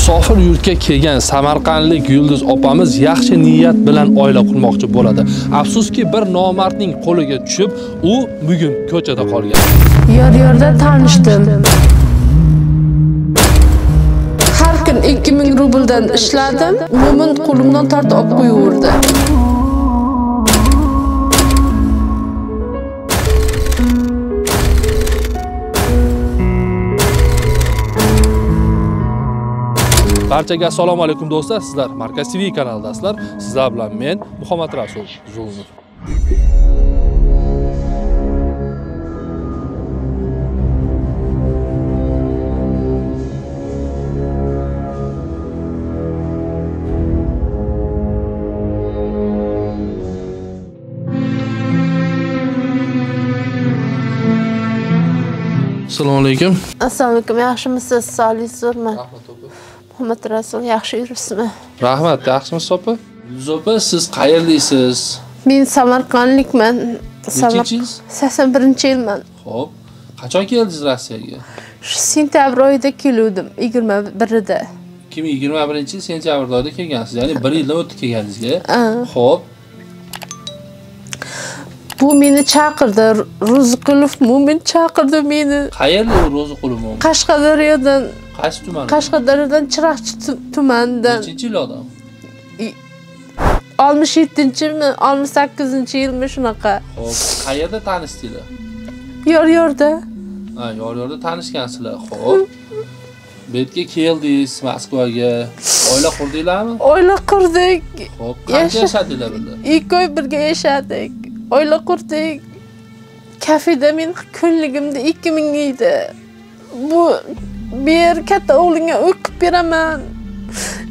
Musofir yurtga kelgan Samarqandlik Yulduz opamiz yaxshi niyat bilan oila qurmoqchi bo'ladi. Afsuski bir nomardning qo'liga tushib, u bugun ko'chada qolgan. Yor-yorda tanishdim. Har kun 2000 rubldan ishladim. Mo'min qo'limdan tortib olib qo'yaverdi. Barchaga assalomu alaykum do'stlar. Sizlar Markaz TV kanalidasizlar. Sizlar bilan men Muhammad Rasul Zulunov. Assalomu alaykum. Assalomu alaykum. Yaxshimisiz? Sog'liksizmi? Muhammad Rasul, yaxshi yuribsizmi? Rahmat, yaxshimisiz opa? Yulduz opa, siz qayerlisiz? Men Samarqandlikman. Nechinchisiz? 81-yilman. Xo'p. Qachon keldingiz Rossiyaga? Shu sentabr oyida keldim, 21-ida. 2021-yil sentabr oyida kelgansiz. Ya'ni 1 yildan o'tib kelganingizga. Xo'p. Bu meni chaqirdi. Ro'ziqulov Mo'min chaqirdi meni. Qayerda u Ro'ziqulov Mo'min? Qashqadaryodan. Qaysi tuman? Qashqadaryodan Chiroqchi tumanidan. Nechinchi yil odam? 67-mi, 68-yilmi shunaqa. Xo'p, qayerda tanishdinglar? Yor-yorda. Ha, yor-yorda tanishgansizlar. Xo'p. Bu yerga keldingiz Moskvaga. Oila qurdinglarmi? Oila qurdik. Xo'p, qancha yashadinglar birga? 2 oy birga yashadik. Oila qurdik. Kafeda men kunligimda 2000 edi. Bu ber katta o'g'lingga o'qib beraman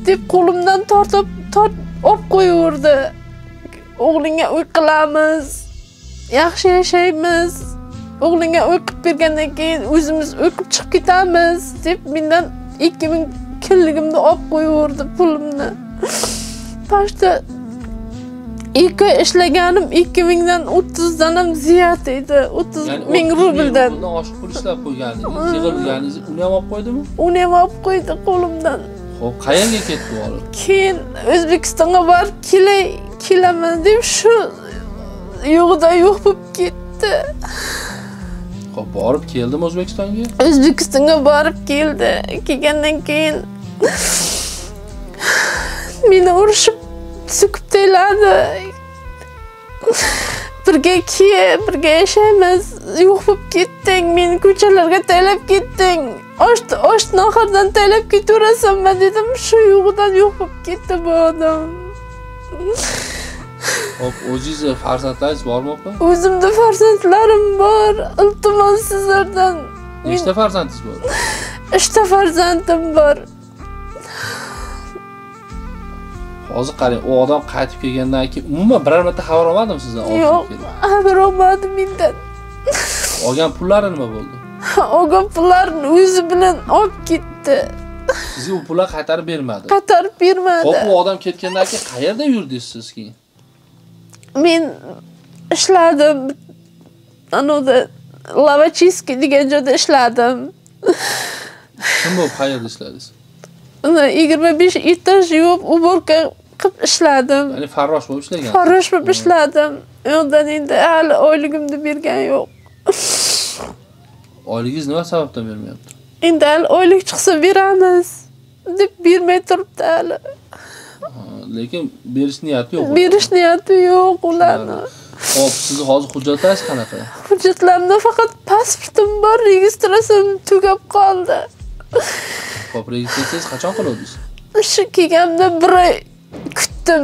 deb qo'limdan tortib olib qo'yaverdi. O'g'lingga uy qilamiz, yaxshi yashaymiz. O'g'lingga o'qib bergandan keyin o'zimiz o'qib chiqib ketamiz deb mendan 2000 kunligimda olib qo'yaverdi pulimni. Pashta 2 oy ishlaganim 2000 dan 30 dan ham ziyod edi. 30 ming rubldan. Bundan oshiq pul ishlab qo'yganingiz, yig'ilganingiz uni ham olib qo'ydimi? Uni ham olib qo'ydi qo'limdan. Xo'p, qayerga ketdi u? Keyin O'zbekistonga borib kelaman deb shu yo'g'ida yo'q bo'lib ketdi. Xo'p, borib keldimi O'zbekistonga? O'zbekistonga borib keldi. Kelgandan keyin meni urishib so'kib tashladi. Birga yashaymiz. Yo'q bo'lib ketding. Meni ko'chalarga tashlab ketding. Osh nohardan tashlab ketaverasanmi dedim. Shu yo'g'idan yo'q bo'lib ketdi bu odam. Hop, o'zingiz farzandlaringiz bormi opa? O'zimda farzandlarim bor. Iltimos sizlardan. Nechta farzandingiz bor? 3 ta farzandim bor. Hozir qarang, u odam qaytib kelgandan keyin umuman biror marta xabar olmadimi sizdan? Yo'q, xabar olmadim mendan. Olgan pullari nima bo'ldi? Olgan pullarini o'zi bilan olib ketdi. Sizga u pullar qaytarib bermadi. Qaytarib bermadi. Xo'p, u odam ketgandan keyin qayerda yurdingiz siz keyin? Men ishladim. Anoda Lavachiski degan joyda ishladim. Kim bo'lib qayerda ishladingiz? 25 etaj yuvib, uborka qilib ishladim. Ya'ni farrosh bo'lib ishlagan. Farrosh bo'lib ishladim. Undan endi hali oyligimni bergan yo'q. Oyligingiz nima sababdan bermayapti? Endi hali oylik chiqsa beramiz deb bermay turibdi hali. Lekin berish niyati yo'q. Berish niyati yo'q ularni. Xo'p, sizni hozir hujjatlaringiz qanaqa? Hujjatlarimda faqat pasportim bor, registratsiyam tugab qoldi. Xo'p, registratsiyangiz qachon qildingiz? Shu kelganimda 1 oy kutdim.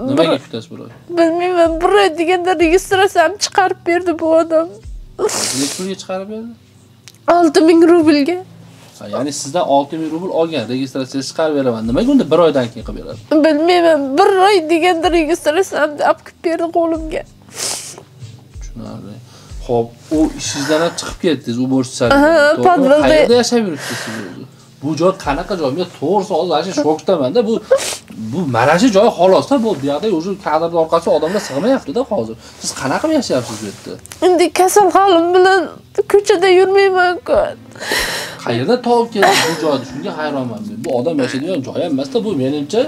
Nimaga kutasiz 1 oy? Bilmayman, 1 oy deganda registratsiyamni chiqarib berdi bu odam. Necha pulga chiqarib berdi? 6000 rublga. Ya'ni sizdan 6000 rubl olgan, registratsiyani chiqarib beraman. Nimaga unda 1 oydan keyin qilib beradi? Bilmayman, 1 oy deganda registratsiyamni olib kelib berdi qo'limga. Tushunarli. Xo'p, u ishingizdan ham chiqib ketdingiz, u borchsizlar. Qayerda yashab yuribsiz siz o'zi? Bu joy qanaqa joy? Men to'g'risi hozir ana shokdaman-da. Bu mana shu joy xolos-da, bu yoqda o'sha kadrning orqasiga odamlar sig'mayapti-da hozir. Siz qanaqa yashayapsiz bu yerda? Endi kasal holim bilan ko'chada yurmayman-ku. qayerdan topib keldi bu joyni? Shunga hayronman men. Bu odam yashaydigan joy emas-da, bu menimcha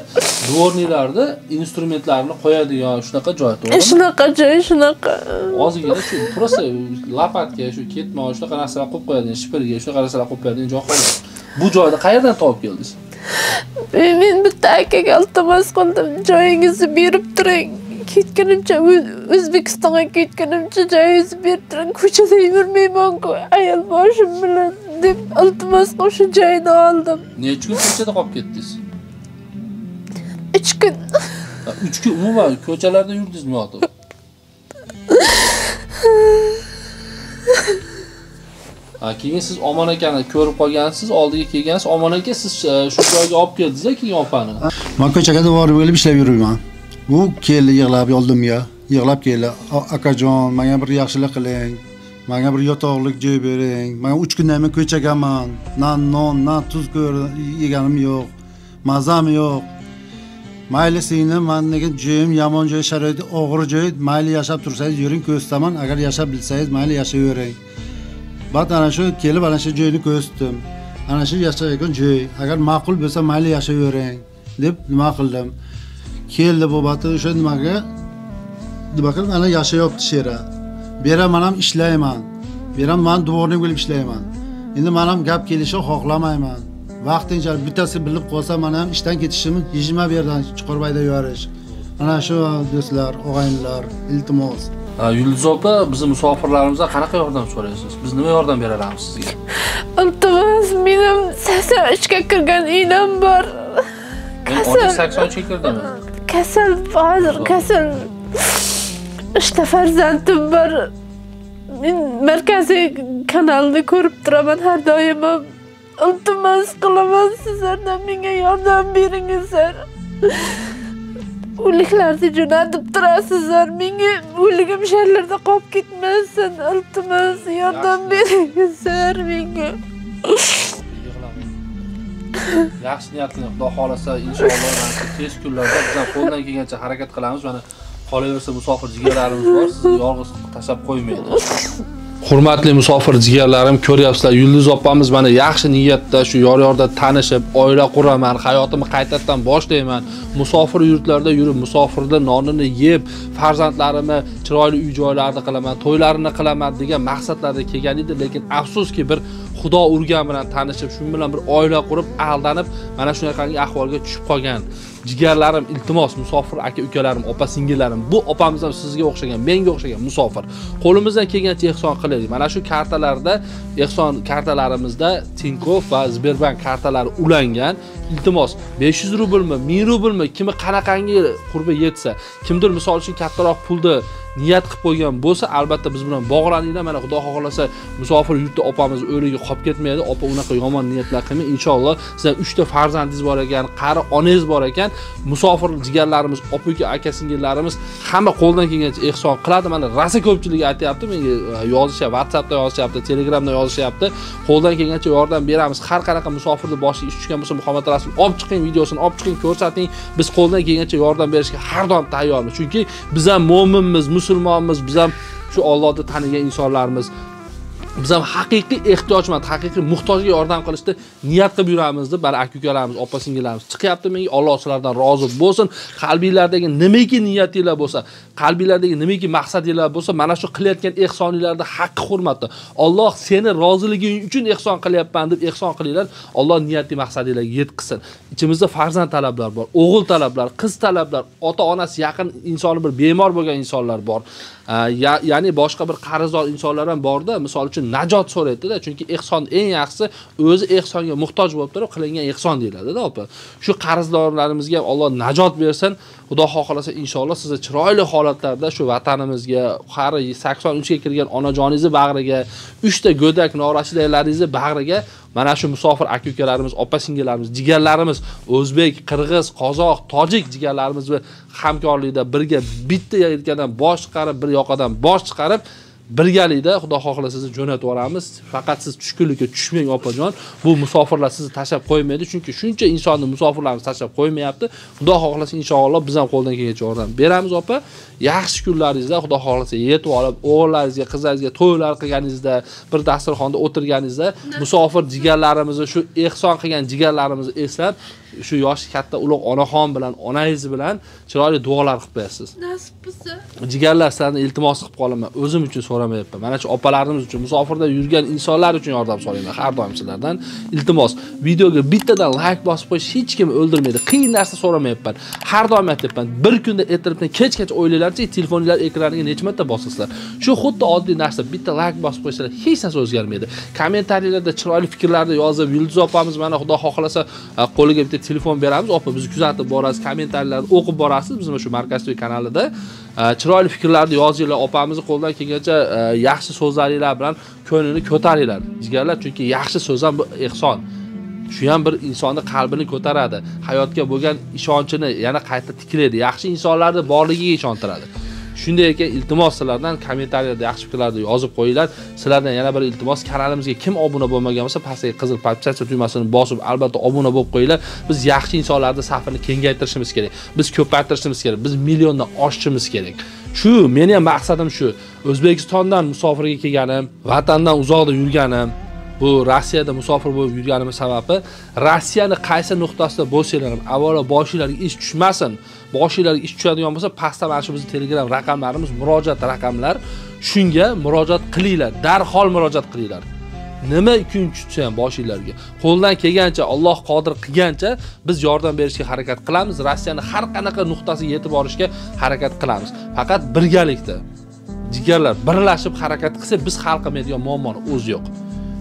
dvornilarda instrumentlarni qo'yadigan shunaqa joy, to'g'rimi? Shunaqa joy, shunaqa. Ozgina shu prosta lapatga shu ketma, shunaqa narsalar qo'yib qo'yadigan, shipirga shunaqa narsalar qo'yib qo'yadigan joy qolgan. Bu joyni qayerdan topib keldingiz? Men bitta akaga iltimos qildim, joyingizni berib turing. Ketganimcha O'zbekistonga ketganimcha joyingizni berib turing. Ko'chada yurmayman-ku, ayol boshim bilan deb iltimos qilib shu joyni oldim. Necha kun ko'chada qolib ketdingiz? 3 kun. 3 kun umuman ko'chalarda yurdingizmi yo'qmi? Keyin siz Omon akani ko'rib qolgansiz, oldiga kelgansiz, Omon aka siz shu joyga olib keldingiz-a keyin opani. Men ko'chaga borib bo'lib ishlab yuribman. Bu keldi yig'lab oldimga, yig'lab keldi. Akajon, menga bir yaxshilik qiling. Menga bir yotoqlik joy bering. Men 3 kundan men ko'chagaman. Non, tuz yeganim yo'q. Mazam yo'q. Mayli seni menga joyim yomon joy, sharoiti og'ir joy, mayli yashab tursangiz yuring ko'staman. Agar yashab bilsangiz mayli yashayvering. Bat ana shu kelib ana shu joyni ko'rsatdim. Ana shu yashayotgan joy. Agar ma'qul bo'lsa mayli yashayvering deb nima qildim. Keldi bu batı o'sha nimaga qilib ana yashayapti shera. Beraman ham ishlayman. Men dvornik bo'lib ishlayman. Endi men ham gap kelishni xohlamayman. Vaqtinchalik bittasi bilib qolsa men ham ishdan ketishimni yejima bu yerdan Chuqurbayda yurish. Ana shu do'stlar, og'aynilar, iltimos. Yulduz opa, bizni musofirlarimizdan qanaqa yordam so'raysiz? Biz nima yordam bera olamiz sizga? Iltimos, mening 83 ga kirgan inam bor. Kasal 83 ga kirdimi? Kasal. 3 ta farzandim bor. Men markaziy kanalni ko'rib turaman har doim. Iltimos qilaman sizlardan menga yordam beringizlar. O'liklarni jo'natib turasizlar. Menga o'ligim shaharlarda qolib ketmasin. Iltimos yordam beringizlar menga. Yaxshi niyatli, Xudo xolasa inshaalloh tez kunlarda biz ham qo'ldan kelgancha harakat qilamiz. Mana qolaversa musofir jigarlarimiz bor, sizni yolg'iz tashlab qo'ymaydi. Hurmatli musofir jigarlarim, ko'ryapsizlar, Yulduz opamiz mana yaxshi niyatda shu yor-yorda tanishib, oila quraman, hayotimni qaytadan boshlayman. Musofir yurtlarda yurib, musofirda nonini yeb, farzandlarimni chiroyli uy-joylarda qilaman, to'ylarini qilaman degan maqsadlarda kelgan edi, lekin afsuski bir Xudo urgan bilan tanishib, shu bilan bir oila qurib, aldanib, mana shunaqangi ahvolga tushib qolgan. Jigarlarim, iltimos, musofir aka-ukalarim, opa-singillarim, bu opamiz ham sizga o'xshagan, menga o'xshagan musofir. Qo'limizdan kelgancha ehson qilaylik. Mana shu kartalarda, ehson kartalarimizda Tinkoff va Sberbank kartalari ulangan. Iltimos, 500 rublmi, 1000 rublmi, kimi qanaqangi qurbi yetsa, kimdir misol uchun kattaroq pulni niyat qilib qo'ygan bo'lsa, albatta biz bilan bog'laninglar. Mana Xudo xohlasa musofir yurtda opamiz o'ligi qolib ketmaydi. Opa unaqa yomon niyatlar qilmang. Inshaalloh sizlar 3 ta farzandingiz bor ekan, qari onangiz bor ekan, musofir jigarlarimiz, opa-uka, aka-singillarimiz hamma qo'ldan kelgancha ehson qiladi. Mana rosa ko'pchilik aytayapti, menga yozishyapti, WhatsAppda yozishyapti, Telegramda yozishyapti. Qo'ldan kelgancha yordam beramiz. Har qanaqa musofirni boshiga ish tushgan bo'lsa, Muhammad Rasul olib chiqing, videosini olib chiqing, ko'rsating. Biz qo'ldan kelgancha yordam berishga har doim tayyormiz. Chunki biz ham mo'minmiz, musulmonmiz, biz ham shu Allohni tanigan insonlarmiz. Biz ham haqiqiy ehtiyojmand, haqiqiy muhtojga yordam qilishni niyat qilib yuramiz deb bari aka-ukalarimiz, opa-singillarimiz chiqyapti. Menga Alloh sizlardan rozi bo'lsin. Qalbinglardagi nimaki niyatinglar bo'lsa, qalbinglardagi nimaki maqsadinglar bo'lsa, mana shu qilayotgan ehsoninglarda haqqi hurmatda. Alloh seni roziliging uchun ehson qilyapman deb ehson qilinglar. Alloh niyatli maqsadinglarga yetkazsin. Ichimizda farzand talablar bor, o'g'il talablar, qiz talablar, ota-onasi yaqin insoni bir bemor bo'lgan insonlar bor. Ya'ni boshqa bir qarzdor insonlar ham borda, misol uchun najot so'raydi-da, chunki ehson eng yaxshisi o'zi ehsonga muhtoj bo'lib turib qilingan ehson deyiladi-da, opa. Shu qarzdorlarimizga ham Alloh najot bersin. Xudo xohlasa inshaalloh sizni chiroyli holatlarda shu vatanimizga, qari 83 ga kirgan onajoningizni bag'riga, 3 ta go'dak norashilaringizni bag'riga mana shu musofir aka-ukalarimiz, opa-singillarimiz, jigarlarimiz, o'zbek, qirg'iz, qozoq, tojik jigarlarimiz va hamkorlikda birga bitta yerdan bosh chiqarib, bir yoqadan bosh chiqarib birgalikda xudo xohlasa sizni jo'natib yuboramiz. Faqat siz tushkunlikka tushmang opajon. Bu musofirlar sizni tashlab qo'ymaydi, chunki shuncha insonni musofirlarimiz tashlab qo'ymayapti. Xudo xohlasa inshaalloh bizdan qo'ldan kelgancha yordam beramiz opa. Yaxshi kunlaringizda xudo xohlasa yetib olib, o'g'illaringizga, qizlaringizga to'ylar qilganingizda, bir dasturxonda o'tirganingizda musofir jigarlarimizni, shu ehson qilgan jigarlarimizni eslab, shu yosh katta ulug' onaxon bilan, onangiz bilan chiroyli duolar qilib qo'yasiz. Nasib bo'lsa. Jigarlar sizlardan iltimos qilib qolaman. O'zim uchun so'ramayapman. Mana shu opalarimiz uchun, musofirda yurgan insonlar uchun yordam so'rayman. Har doim sizlardan iltimos. Videoga bittadan like bosib qo'yish hech kim o'ldirmaydi. Qiyin narsa so'ramayapman. Har doim aytayapman. Bir kunda ertalabdan kechgacha o'ylaylarchi, telefonlar ekraniga necha marta bosasizlar. Shu xuddi oddiy narsa. Bitta like bosib qo'ysalar hech narsa o'zgarmaydi. Kommentariyalarda chiroyli fikrlarni yozib, Yulduz opamiz mana xudo xohlasa qo'liga bitta telefon beramiz, opa bizni kuzatib borasiz, kommentariyalarni o'qib borasiz. Bizim shu Markaz To'y kanalida chiroyli fikrlarni yozinglar, opamizni qo'ldan kelgancha yaxshi so'zlaringlar bilan ko'nglini ko'taringlar. Jigarlar, chunki yaxshi so'z ham bu ehson. Shu ham bir insonning qalbini ko'taradi, hayotga bo'lgan ishonchini yana qayta tiklaydi, yaxshi insonlarni borligiga ishontiradi. Shunday ekan, iltimos sizlardan kommentariyada yaxshi fikrlarni yozib qo'yinglar. Sizlardan yana bir iltimos, kanalimizga kim obuna bo'lmagan bo'lsa, pastdagi qizil palchacha tugmasini bosib, albatta obuna bo'lib qo'yinglar. Biz yaxshi insonlarning safini kengaytirishimiz kerak. Biz ko'paytirishimiz kerak. Biz milliondan oshishimiz kerak. Shu meni ham maqsadim shu. O'zbekistondan musofirga kelganim, vatandan uzoqda yurganim, bu Rossiyada musofir bo'lib yurganim sababi Rossiyaning qaysi nuqtasida bo'lsanglar ham avvalo boshingizga ish tushmasin. Boshingizga ish tushadigan bo'lsa, pastda mana shu bizning Telegram raqamlarimiz, murojaat raqamlar, shunga murojaat qilinglar, darhol murojaat qilinglar. Nima kun tushsa ham boshingizga, qo'ldan kelgancha, Alloh qodir qilgancha biz yordam berishga harakat qilamiz. Rossiyaning har qanaqa nuqtasiga yetib borishga harakat qilamiz. Faqat birgalikda jigarlar birlashib harakat qilsa, biz hal qilmaydigan muammoni o'zi yo'q.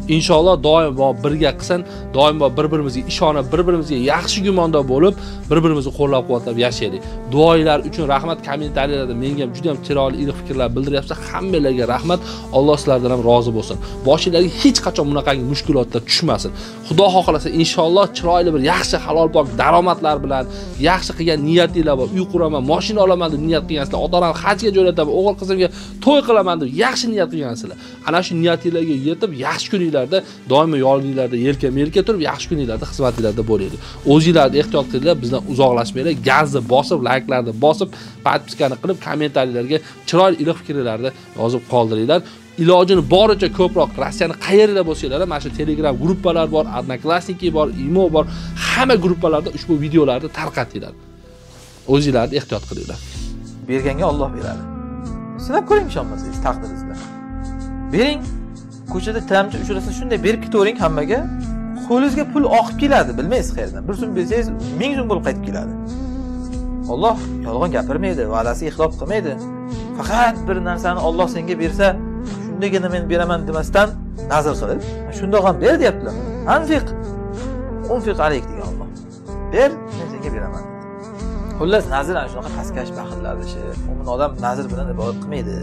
İnşallah doimo birga qilsin, doimo bir-birimizga ishonib, bir-birimizga yaxshi gumonda bo'lib, bir-birimizni qo'llab-quvvatlab yashaylik. Duolar uchun rahmat, kommentariyalarda menga juda ham chiroyli iliq fikrlar bildiryapsiz. Hammalarga rahmat. Alloh sizlardan ham rozi bo'lsin. Boshingizga hech qachon bunaqangi mushkulotlar tushmasin. Xudo xohlasa inshaalloh chiroyli bir yaxshi halol pok daromadlar bilan, yaxshi qilgan niyatinglar bor. Uy quraman, mashina olaman deb niyat qilgansizlar, ota-onam hajga jo'nataman, o'g'il qizimga to'y qilaman deb yaxshi niyat qilgansizlar. Ana shu niyatinglarga yetib, yaxshi kuninglarda doimo yolingizlarda yelka-melka turib, yaxshi kuninglarda xizmatinglarda bo'laylik. O'zingizlarni ehtiyot qilinglar, bizdan uzoqlashmanglar. Gazni bosib, like'larni bosib, podpiskani qilib, kommentariyalarga chiroyli iliq fikrlarni yozib qoldiringlar. Ilojini boricha ko'proq Rossiyani qayerda bo'lsanglar, mana shu Telegram gruppalar bor, Odnoklassniki bor, Imo bor, hamma gruppalarda ushbu videolarni tarqatinglar. O'zingizlarni ehtiyot qilinglar. Berganga Alloh beradi. Sinab ko'ring ishonmasangiz taqdiringizda. Bering. Ko'chada tilamchi uchrasa shunday berib ketavering hammaga. Qo'lingizga pul oqib keladi, bilmaysiz qayerdan. Bir so'm bersangiz 1000 so'm bo'lib qaytib keladi. Alloh yolg'on gapirmaydi, va'dasiga xilof qilmaydi. Faqat bir narsani Alloh senga bersa, shundagina men beraman demasdan nazr qilib, shundoq ham ber deyaptilar. Unfiq alayk degan Alloh. Ber, men senga beraman. Xullas nazr ana shunaqa pastkash baxillar ishi. Umuman odam nazr bilan ibodat qilmaydi.